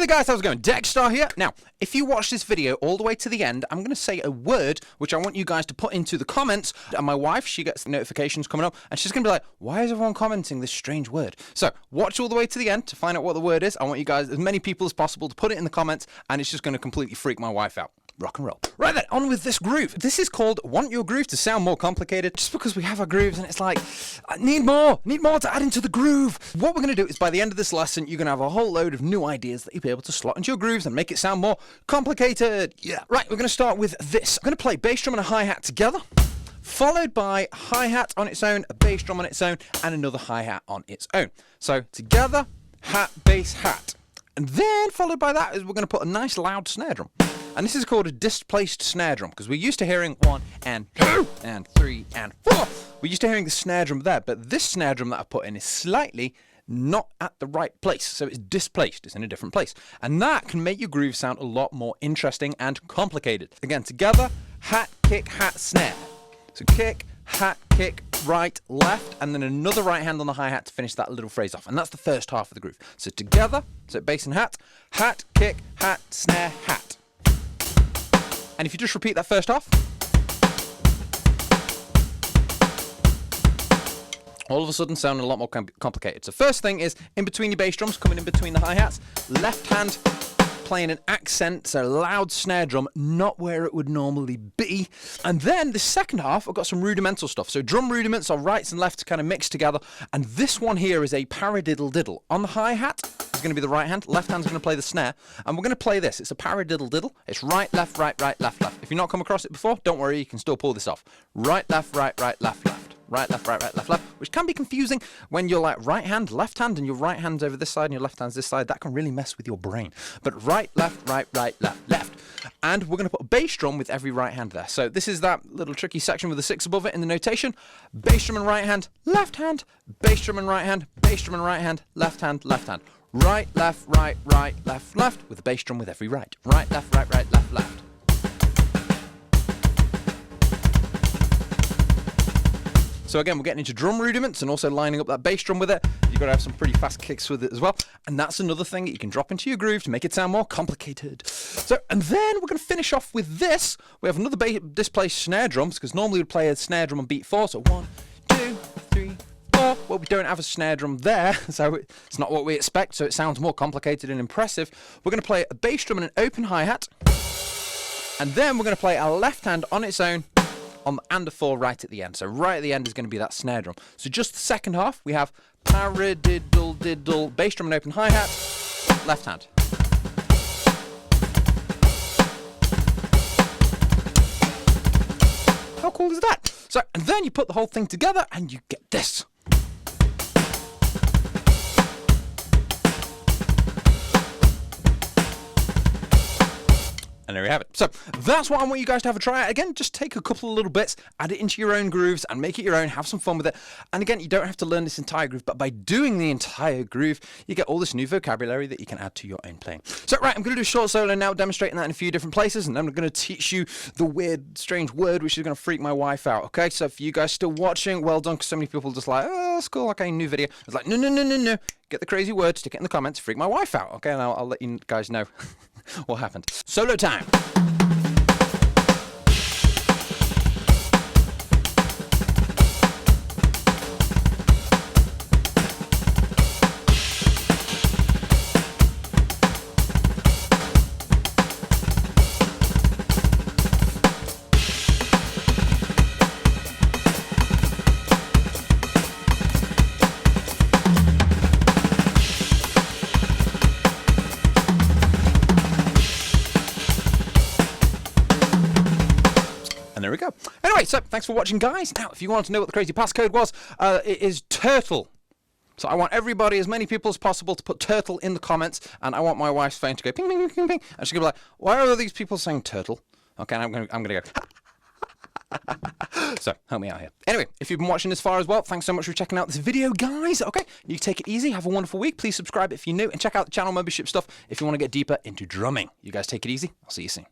there guys, how's it going? Dexstar here. Now, if you watch this video all the way to the end, I'm going to say a word which I want you guys to put into the comments. And my wife, she gets notifications coming up and she's going to be like, why is everyone commenting this strange word? So watch all the way to the end to find out what the word is. I want you guys, as many people as possible, to put it in the comments, and it's just going to completely freak my wife out. Rock and roll. Right then, on with this groove. This is called Want Your Groove to Sound More Complicated, just because we have our grooves and it's like, I need more to add into the groove. What we're going to do is by the end of this lesson, you're going to have a whole load of new ideas that you'll be able to slot into your grooves and make it sound more complicated. Yeah. Right, we're going to start with this. I'm going to play bass drum and a hi-hat together, followed by hi-hat on its own, a bass drum on its own, and another hi-hat on its own. So together, hat, bass, hat. And then followed by that is we're going to put a nice loud snare drum. And this is called a displaced snare drum, because we're used to hearing 1 and 2 and 3 and 4. We're used to hearing the snare drum there, but this snare drum that I've put in is slightly not at the right place. So it's displaced, it's in a different place. And that can make your groove sound a lot more interesting and complicated. Again, together, hat, kick, hat, snare. So kick, hat, kick, right, left, and then another right hand on the hi-hat to finish that little phrase off. And that's the first half of the groove. So together, so bass and hat, kick, hat, snare, hat. And if you just repeat that first half, all of a sudden sounding a lot more complicated. So first thing is, in between your bass drums, coming in between the hi-hats, left hand playing an accent, so loud snare drum, not where it would normally be. And then the second half, I've got some rudimental stuff. So drum rudiments are rights and lefts kind of mixed together. And this one here is a paradiddle diddle. On the hi-hat is going to be the right hand, left hand's going to play the snare. And we're going to play this. It's a paradiddle diddle. It's right, left, right, right, left, left. If you've not come across it before, don't worry, you can still pull this off. Right, left, right, right, left, left. Right, left, right, right, left, left, which can be confusing when you're like right hand, left hand, and your right hand's over this side and your left hand's this side. That can really mess with your brain. But right, left, right, right, left, left. And we're going to put a bass drum with every right hand there. So this is that little tricky section with the 6 above it in the notation. Bass drum and right hand, bass drum and right hand, bass drum and right hand, left hand, left hand. Right, left, right, right, left, left, with a bass drum with every right. Right, left, right, right, left, left. So again, we're getting into drum rudiments and also lining up that bass drum with it. You've got to have some pretty fast kicks with it as well. And that's another thing that you can drop into your groove to make it sound more complicated. So, and then we're going to finish off with this. We have another displaced snare drums, because normally we'd play a snare drum on beat 4. So 1, 2, 3, 4. Well, we don't have a snare drum there, so it's not what we expect. So it sounds more complicated and impressive. We're going to play a bass drum and an open hi-hat. And then we're going to play a left hand on its own, and a 4 right at the end. So right at the end is going to be that snare drum. So just the second half, we have paradiddle diddle, bass drum and open hi-hat, left hand. How cool is that? So, and then you put the whole thing together and you get this. And there we have it. So that's what I want you guys to have a try out. Again, just take a couple of little bits, add it into your own grooves and make it your own, have some fun with it. And again, you don't have to learn this entire groove, but by doing the entire groove, you get all this new vocabulary that you can add to your own playing. So right, I'm going to do a short solo now, demonstrating that in a few different places, and then I'm going to teach you the weird, strange word, which is going to freak my wife out. Okay, so for you guys still watching, well done, because so many people just like, oh, that's cool, okay, new video. It's like, no. Get the crazy word, stick it in the comments, freak my wife out. Okay, and I'll let you guys know what happened. Solo time. There we go. Anyway, so thanks for watching, guys. Now, if you want to know what the crazy passcode was, it is turtle. So I want everybody, as many people as possible, to put turtle in the comments, and I want my wife's phone to go ping, ping, ping, ping, ping, and she's gonna be like, "Why are these people saying turtle?" Okay, and I'm gonna go. So help me out here. Anyway, if you've been watching this far as well, thanks so much for checking out this video, guys. Okay, you take it easy. Have a wonderful week. Please subscribe if you're new, and check out the channel membership stuff if you want to get deeper into drumming. You guys take it easy. I'll see you soon.